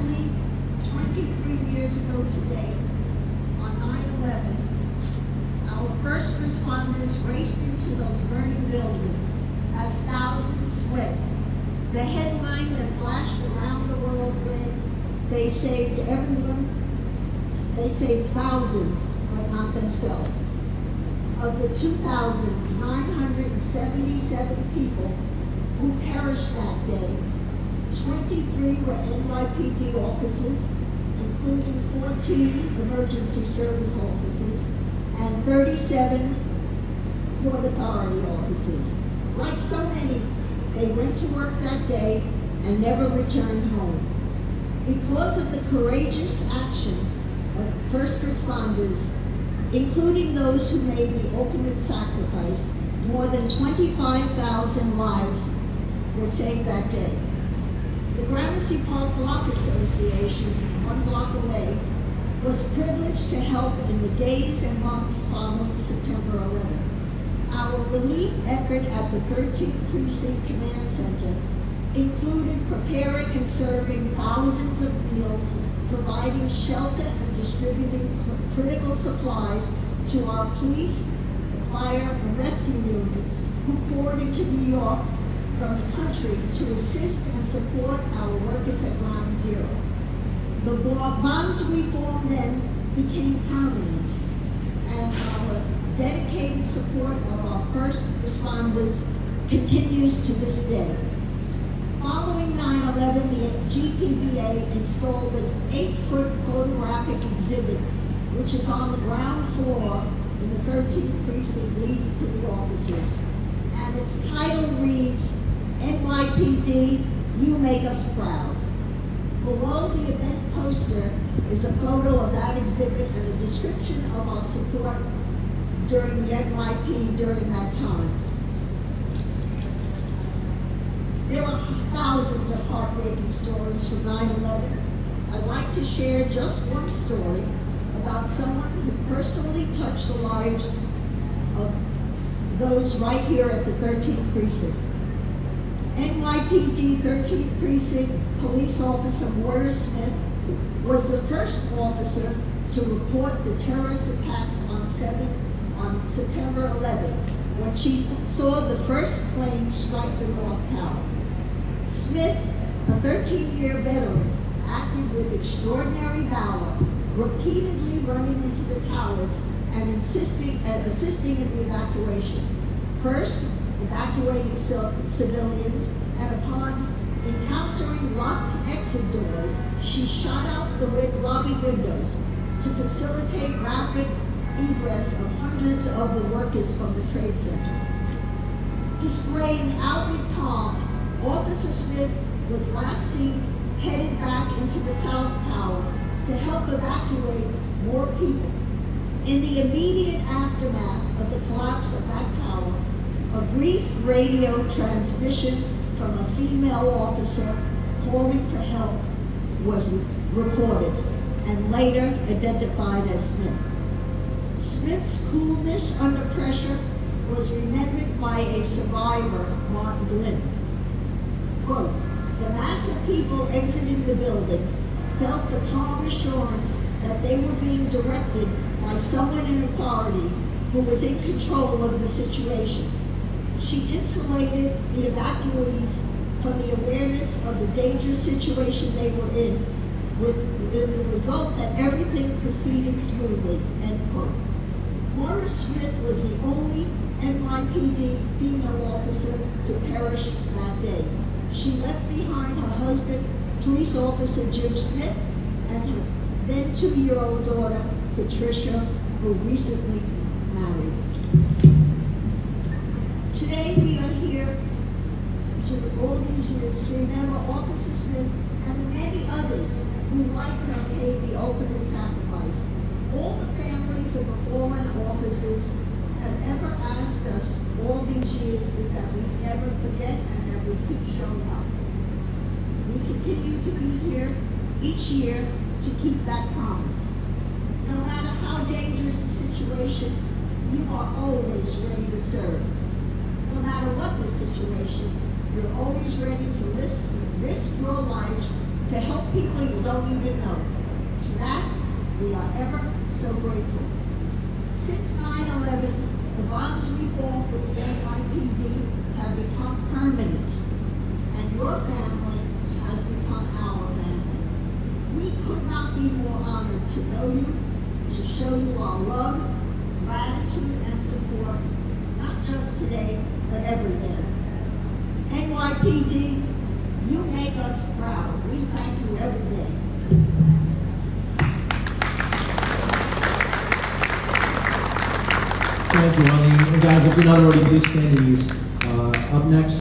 Exactly 23 years ago today, on 9/11, our first responders raced into those burning buildings as thousands fled. The headline that flashed around the world read, "They saved everyone, they saved thousands, but not themselves." Of the 2,977 people who perished that day, 23 were NYPD officers, including 14 emergency service officers and 37 Port Authority officers. Like so many, they went to work that day and never returned home. Because of the courageous action of first responders, including those who made the ultimate sacrifice, more than 25,000 lives were saved that day. The Gramercy Park Block Association, 1 block away, was privileged to help in the days and months following September 11th. Our relief effort at the 13th Precinct Command Center included preparing and serving thousands of meals, providing shelter and distributing critical supplies to our police, fire, and rescue units who poured into New York from the country to assist and support our workers at Ground Zero. The bonds we formed then became permanent, and our dedicated support of our first responders continues to this day. Following 9/11, the GPBA installed an 8-foot photographic exhibit, which is on the ground floor in the 13th precinct leading to the offices. And its title reads, "NYPD, you make us proud." Below the event poster is a photo of that exhibit and a description of our support during the NYP during that time. There were thousands of heartbreaking stories from 9/11. I'd like to share just one story about someone who personally touched the lives of those right here at the 13th Precinct. NYPD 13th Precinct Police Officer Moira Smith was the first officer to report the terrorist attacks on September 11th, when she saw the first plane strike the North Tower. Smith, a 13-year veteran, acted with extraordinary valor, repeatedly running into the towers and assisting in the evacuation. First, evacuating civilians, and upon encountering locked exit doors, she shot out the lobby windows to facilitate rapid egress of hundreds of the workers from the Trade Center. Displaying outward calm, Officer Smith was last seen headed back into the South Tower to help evacuate more people. In the immediate aftermath of the collapse of that tower, a brief radio transmission from a female officer calling for help was recorded and later identified as Smith. Smith's coolness under pressure was remembered by a survivor, Martin Glynn. Quote, "The mass of people exiting the building felt the calm assurance that they were being directed by someone in authority who was in control of the situation. She insulated the evacuees from the awareness of the dangerous situation they were in, with the result that everything proceeded smoothly," end quote. Moira Smith was the only NYPD female officer to perish that day. She left behind her husband, Police Officer Jim Smith, and her then 2-year-old daughter, Patricia, who recently married. Today we are here all these years to remember Officer Smith and the many others who, like her, paid the ultimate sacrifice. All the families of the fallen officers have ever asked us all these years is that we never forget and that we keep showing up. We continue to be here each year to keep that promise. No matter how dangerous the situation, you are always ready to serve. No matter what the situation, you're always ready to risk your lives to help people you don't even know. For that, we are ever so grateful. Since 9/11, the bonds we bought with the NYPD have become permanent, and your family has become our family. We could not be more honored to know you, to show you our love, gratitude, and support, not just today, but every day. NYPD, you make us proud. We thank you every day. Thank you, Arlene. And guys, if you're not already, please stand at ease. Up next.